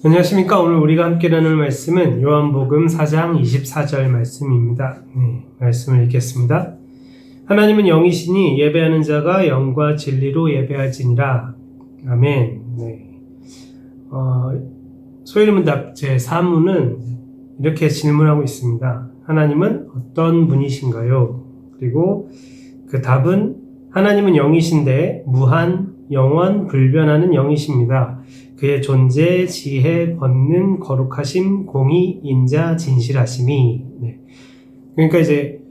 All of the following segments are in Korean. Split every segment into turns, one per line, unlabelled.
안녕하십니까. 오늘 우리가 함께 나눌 말씀은 요한복음 4장 24절 말씀입니다. 말씀을 읽겠습니다. 하나님은 영이시니 예배하는 자가 영과 진리로 예배할지니라. 아멘. 소일문답 제4문은 이렇게 질문하고 있습니다. 하나님은 어떤 분이신가요? 그리고 그 답은 하나님은 영이신데 무한, 영원, 불변하는 영이십니다. 그의 존재, 지혜, 권능, 거룩하심, 공의, 인자, 진실하심이. 그러니까 이제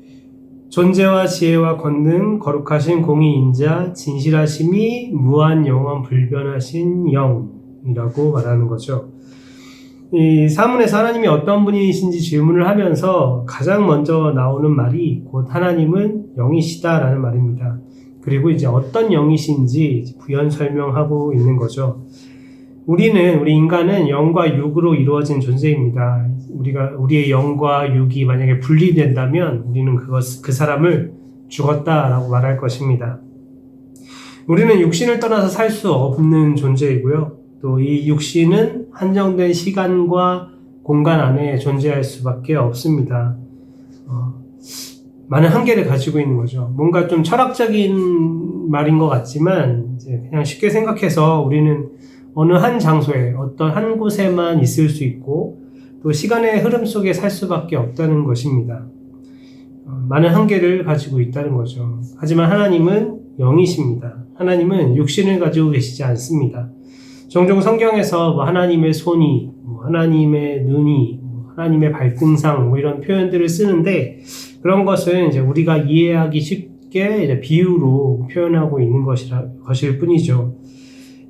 존재와 지혜와 권능, 거룩하심, 공의, 인자, 진실하심이 무한, 영원, 불변하신 영이라고 말하는 거죠. 이 사문에서 하나님이 어떤 분이신지 질문을 하면서 가장 먼저 나오는 말이 곧 하나님은 영이시다라는 말입니다. 그리고 이제 어떤 영이신지 부연 설명하고 있는 거죠. 우리 인간은 영과 육으로 이루어진 존재입니다. 우리의 영과 육이 만약에 분리된다면 우리는 그 사람을 죽었다라고 말할 것입니다. 우리는 육신을 떠나서 살 수 없는 존재이고요. 또 이 육신은 한정된 시간과 공간 안에 존재할 수밖에 없습니다. 많은 한계를 가지고 있는 거죠. 뭔가 좀 철학적인 말인 것 같지만 이제 그냥 쉽게 생각해서 우리는 어느 한 장소에 어떤 한 곳에만 있을 수 있고 또 시간의 흐름 속에 살 수밖에 없다는 것입니다. 많은 한계를 가지고 있다는 거죠. 하지만 하나님은 영이십니다. 하나님은 육신을 가지고 계시지 않습니다. 종종 성경에서 하나님의 손이, 하나님의 눈이, 하나님의 발등상 이런 표현들을 쓰는데 그런 것은 이제 우리가 이해하기 쉽게 이제 비유로 표현하고 있는 것일 뿐이죠.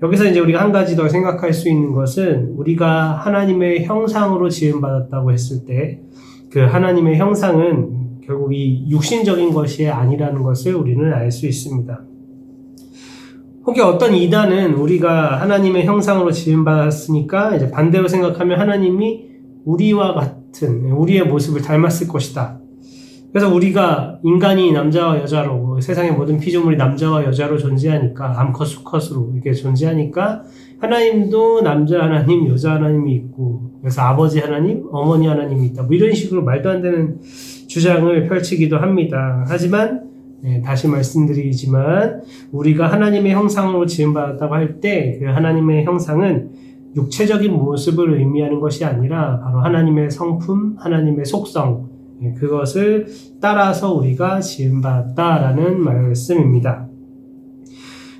여기서 이제 우리가 한 가지 더 생각할 수 있는 것은 우리가 하나님의 형상으로 지음받았다고 했을 때 그 하나님의 형상은 결국 이 육신적인 것이 아니라는 것을 우리는 알 수 있습니다. 혹여 어떤 이단은 우리가 하나님의 형상으로 지음받았으니까 이제 반대로 생각하면 하나님이 우리와 같은 우리의 모습을 닮았을 것이다. 그래서 우리가 인간이 남자와 여자로 세상의 모든 피조물이 남자와 여자로 존재하니까 암컷 수컷으로 이렇게 존재하니까 하나님도 남자 하나님 여자 하나님이 있고 그래서 아버지 하나님 어머니 하나님이 있다 이런 식으로 말도 안 되는 주장을 펼치기도 합니다. 하지만 다시 말씀드리지만 우리가 하나님의 형상으로 지음받았다고 할 때 그 하나님의 형상은 육체적인 모습을 의미하는 것이 아니라 바로 하나님의 성품, 하나님의 속성 그것을 따라서 우리가 지음받았다라는 말씀입니다.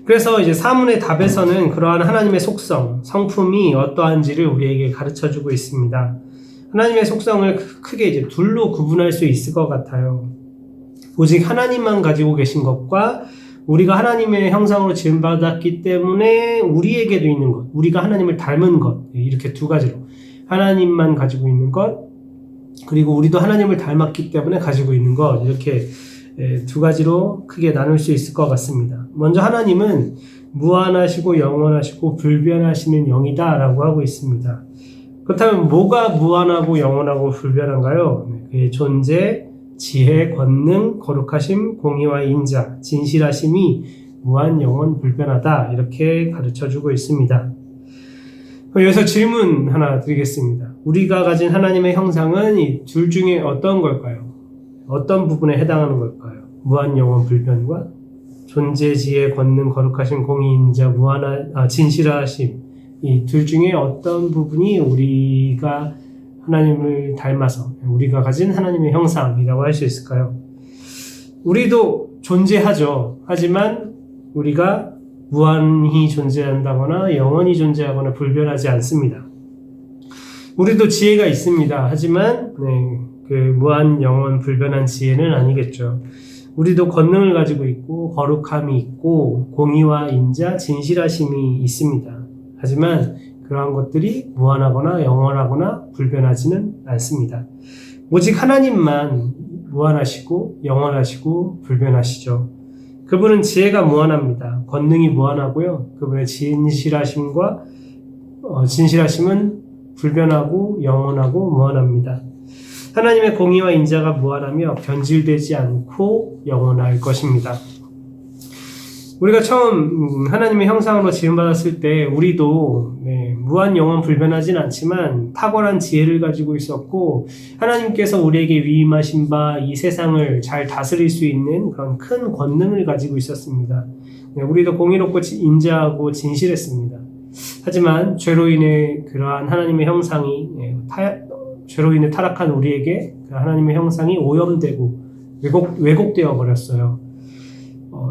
그래서 이제 사문의 답에서는 그러한 하나님의 속성, 성품이 어떠한지를 우리에게 가르쳐주고 있습니다. 하나님의 속성을 크게 이제 둘로 구분할 수 있을 것 같아요. 오직 하나님만 가지고 계신 것과 우리가 하나님의 형상으로 지음받았기 때문에 우리에게도 있는 것, 우리가 하나님을 닮은 것 이렇게 두 가지로 하나님만 가지고 있는 것 그리고 우리도 하나님을 닮았기 때문에 가지고 있는 것 이렇게 두 가지로 크게 나눌 수 있을 것 같습니다. 먼저 하나님은 무한하시고 영원하시고 불변하시는 영이다 라고 하고 있습니다. 그렇다면 뭐가 무한하고 영원하고 불변한가요? 그의 존재, 지혜, 권능, 거룩하심, 공의와 인자, 진실하심이 무한, 영원, 불변하다 이렇게 가르쳐주고 있습니다. 여기서 질문 하나 드리겠습니다. 우리가 가진 하나님의 형상은 이 둘 중에 어떤 걸까요? 어떤 부분에 해당하는 걸까요? 무한, 영원, 불변과 존재, 지혜, 권능, 거룩하심, 공의, 인자, 진실하심 이 둘 중에 어떤 부분이 우리가 하나님을 닮아서 우리가 가진 하나님의 형상이라고 할 수 있을까요? 우리도 존재하죠. 하지만 우리가 무한히 존재한다거나 영원히 존재하거나 불변하지 않습니다. 우리도 지혜가 있습니다. 하지만 그 무한, 영원, 불변한 지혜는 아니겠죠. 우리도 권능을 가지고 있고 거룩함이 있고 공의와 인자, 진실하심이 있습니다. 하지만 그러한 것들이 무한하거나 영원하거나 불변하지는 않습니다. 오직 하나님만 무한하시고 영원하시고 불변하시죠. 그분은 지혜가 무한합니다. 권능이 무한하고요. 그분의 진실하심은 불변하고 영원하고 무한합니다. 하나님의 공의와 인자가 무한하며 변질되지 않고 영원할 것입니다. 우리가 처음 하나님의 형상으로 지음받았을 때 우리도 무한 영원 불변하진 않지만 탁월한 지혜를 가지고 있었고 하나님께서 우리에게 위임하신 바 이 세상을 잘 다스릴 수 있는 그런 큰 권능을 가지고 있었습니다. 우리도 공의롭고 인자하고 진실했습니다. 하지만 죄로 인해 그러한 하나님의 형상이 죄로 인해 타락한 우리에게 하나님의 형상이 오염되고 왜곡되어 버렸어요.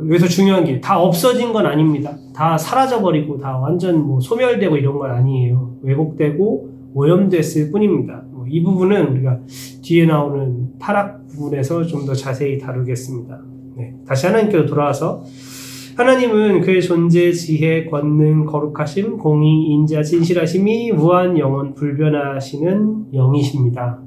여기서 중요한 게 다 없어진 건 아닙니다. 다 사라져버리고 다 완전 소멸되고 이런 건 아니에요. 왜곡되고 오염됐을 뿐입니다. 이 부분은 우리가 뒤에 나오는 타락 부분에서 좀 더 자세히 다루겠습니다. 다시 하나님께로 돌아와서 하나님은 그의 존재, 지혜, 권능, 거룩하심, 공의, 인자, 진실하심이 무한 영원 불변하시는 영이십니다.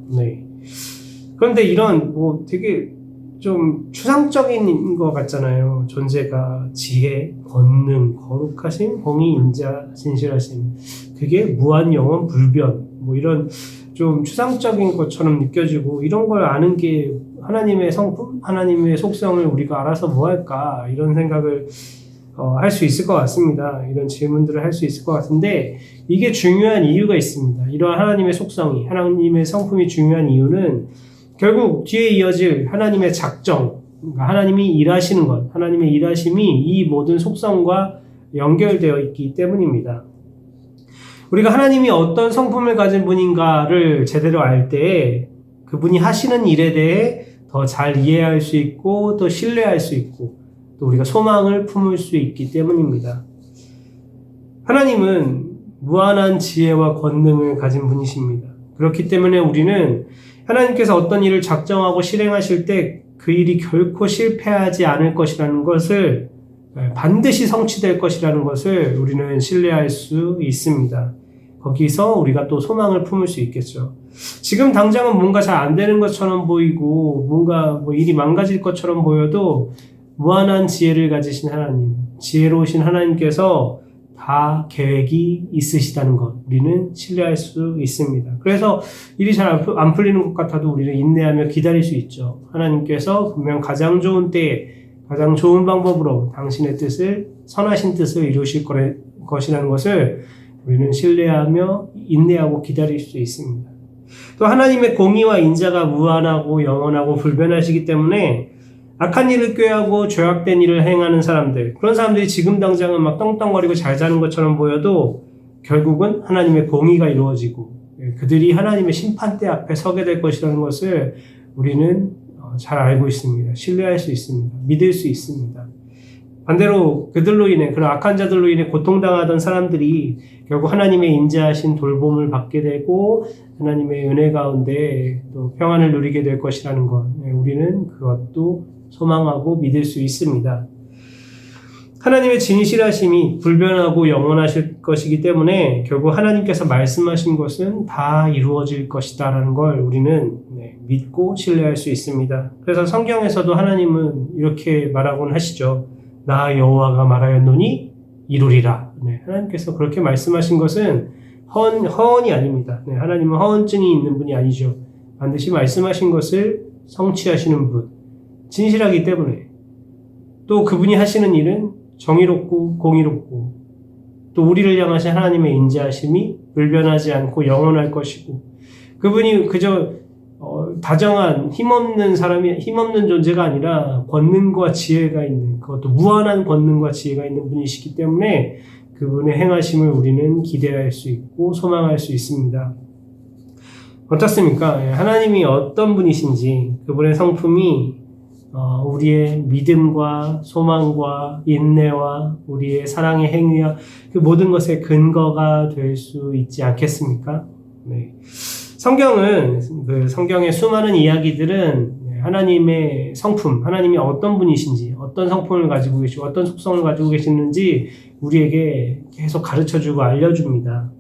그런데 이런 되게 좀 추상적인 것 같잖아요. 존재가 지혜, 권능, 거룩하심, 공의, 인자, 진실하심. 그게 무한 영원 불변. 이런 좀 추상적인 것처럼 느껴지고 이런 걸 아는 게 하나님의 성품, 하나님의 속성을 우리가 알아서 뭐 할까 이런 생각을 할 수 있을 것 같습니다. 이런 질문들을 할 수 있을 것 같은데 이게 중요한 이유가 있습니다. 이러한 하나님의 속성이, 하나님의 성품이 중요한 이유는 결국 뒤에 이어질 하나님의 작정, 그러니까 하나님이 일하시는 것, 하나님의 일하심이 이 모든 속성과 연결되어 있기 때문입니다. 우리가 하나님이 어떤 성품을 가진 분인가를 제대로 알 때 그분이 하시는 일에 대해 더 잘 이해할 수 있고 또 신뢰할 수 있고 또 우리가 소망을 품을 수 있기 때문입니다. 하나님은 무한한 지혜와 권능을 가진 분이십니다. 그렇기 때문에 우리는 하나님께서 어떤 일을 작정하고 실행하실 때 그 일이 결코 실패하지 않을 것이라는 것을 반드시 성취될 것이라는 것을 우리는 신뢰할 수 있습니다. 거기서 우리가 또 소망을 품을 수 있겠죠. 지금 당장은 뭔가 잘 안 되는 것처럼 보이고 뭔가 일이 망가질 것처럼 보여도 무한한 지혜를 가지신 하나님, 지혜로우신 하나님께서 다 계획이 있으시다는 것 우리는 신뢰할 수 있습니다. 그래서 일이 잘 안 풀리는 것 같아도 우리는 인내하며 기다릴 수 있죠. 하나님께서 분명 가장 좋은 때에 가장 좋은 방법으로 당신의 뜻을, 선하신 뜻을 이루실 것이라는 것을 우리는 신뢰하며 인내하고 기다릴 수 있습니다. 또 하나님의 공의와 인자가 무한하고 영원하고 불변하시기 때문에 악한 일을 꾀하고 죄악된 일을 행하는 사람들, 그런 사람들이 지금 당장은 막 떵떵거리고 잘 사는 것처럼 보여도 결국은 하나님의 공의가 이루어지고 그들이 하나님의 심판대 앞에 서게 될 것이라는 것을 우리는 잘 알고 있습니다. 신뢰할 수 있습니다. 믿을 수 있습니다. 반대로 그들로 인해, 그런 악한 자들로 인해 고통당하던 사람들이 결국 하나님의 인자하신 돌봄을 받게 되고 하나님의 은혜 가운데 또 평안을 누리게 될 것이라는 것, 우리는 그것도 소망하고 믿을 수 있습니다. 하나님의 진실하심이 불변하고 영원하실 것이기 때문에 결국 하나님께서 말씀하신 것은 다 이루어질 것이다라는 걸 우리는 믿고 신뢰할 수 있습니다. 그래서 성경에서도 하나님은 이렇게 말하곤 하시죠. 나 여호와가 말하였노니 이루리라. 하나님께서 그렇게 말씀하신 것은 허언이 아닙니다. 하나님은 허언증이 있는 분이 아니죠. 반드시 말씀하신 것을 성취하시는 분, 진실하기 때문에 또 그분이 하시는 일은 정의롭고 공의롭고 또 우리를 향하신 하나님의 인자하심이 불변하지 않고 영원할 것이고 그분이 그저 다정한 힘없는 존재가 아니라 권능과 지혜가 있는, 그것도 무한한 권능과 지혜가 있는 분이시기 때문에 그분의 행하심을 우리는 기대할 수 있고 소망할 수 있습니다. 어떻습니까? 하나님이 어떤 분이신지 그분의 성품이 우리의 믿음과 소망과 인내와 우리의 사랑의 행위와 그 모든 것의 근거가 될 수 있지 않겠습니까? 성경의 수많은 이야기들은 하나님의 성품, 하나님이 어떤 분이신지, 어떤 성품을 가지고 계시고, 어떤 속성을 가지고 계시는지 우리에게 계속 가르쳐주고 알려줍니다.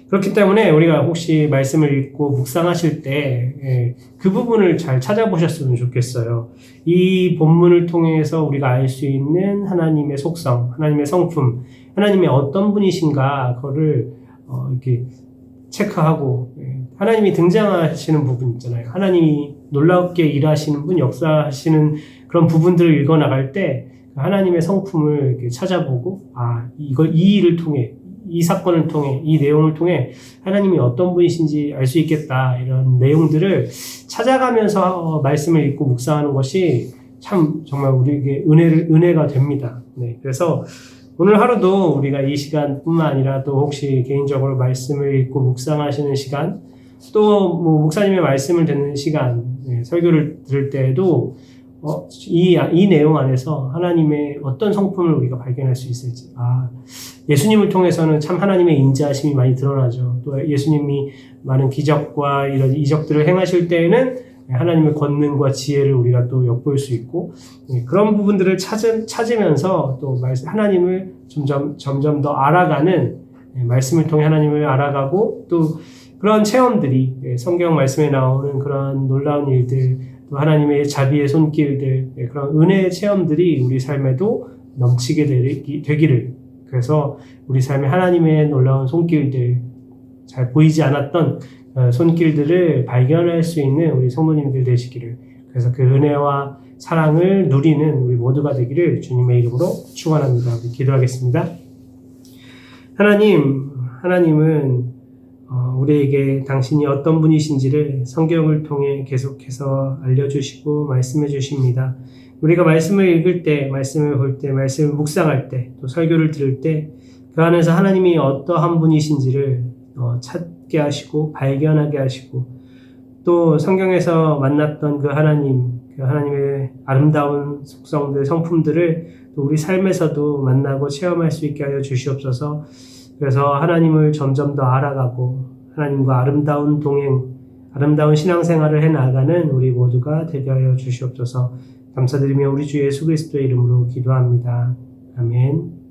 그렇기 때문에 우리가 혹시 말씀을 읽고 묵상하실 때 그 부분을 잘 찾아보셨으면 좋겠어요. 이 본문을 통해서 우리가 알 수 있는 하나님의 속성, 하나님의 성품, 하나님의 어떤 분이신가 그거를 이렇게 체크하고 하나님이 등장하시는 부분 있잖아요. 하나님이 놀랍게 일하시는 분, 역사하시는 그런 부분들을 읽어나갈 때 하나님의 성품을 이렇게 찾아보고, 이 일을 통해, 이 사건을 통해, 이 내용을 통해 하나님이 어떤 분이신지 알 수 있겠다. 이런 내용들을 찾아가면서 말씀을 읽고 묵상하는 것이 참 정말 우리에게 은혜가 됩니다. 네, 그래서 오늘 하루도 우리가 이 시간뿐만 아니라 또 혹시 개인적으로 말씀을 읽고 묵상하시는 시간, 또 뭐 목사님의 말씀을 듣는 시간, 설교를 들을 때에도 이 내용 안에서 하나님의 어떤 성품을 우리가 발견할 수 있을지. 예수님을 통해서는 참 하나님의 인자하심이 많이 드러나죠. 또 예수님이 많은 기적과 이런 이적들을 행하실 때에는 하나님의 권능과 지혜를 우리가 또 엿볼 수 있고, 그런 부분들을 찾으면서 또 하나님을 점점 더 알아가는, 말씀을 통해 하나님을 알아가고, 또 그런 체험들이, 성경 말씀에 나오는 그런 놀라운 일들, 또 하나님의 자비의 손길들, 그런 은혜의 체험들이 우리 삶에도 넘치게 되기를, 그래서 우리 삶에 하나님의 놀라운 손길들, 잘 보이지 않았던 손길들을 발견할 수 있는 우리 성도님들 되시기를, 그래서 그 은혜와 사랑을 누리는 우리 모두가 되기를 주님의 이름으로 축원합니다. 기도하겠습니다. 하나님은 우리에게 당신이 어떤 분이신지를 성경을 통해 계속해서 알려주시고 말씀해 주십니다. 우리가 말씀을 읽을 때, 말씀을 볼 때, 말씀을 묵상할 때, 또 설교를 들을 때 그 안에서 하나님이 어떠한 분이신지를 찾게 하시고 발견하게 하시고, 또 성경에서 만났던 그 하나님의 아름다운 속성들, 성품들을 또 우리 삶에서도 만나고 체험할 수 있게 하여 주시옵소서. 그래서 하나님을 점점 더 알아가고 하나님과 아름다운 동행, 아름다운 신앙생활을 해나가는 우리 모두가 되게 하여 주시옵소서. 감사드리며 우리 주 예수 그리스도의 이름으로 기도합니다. 아멘.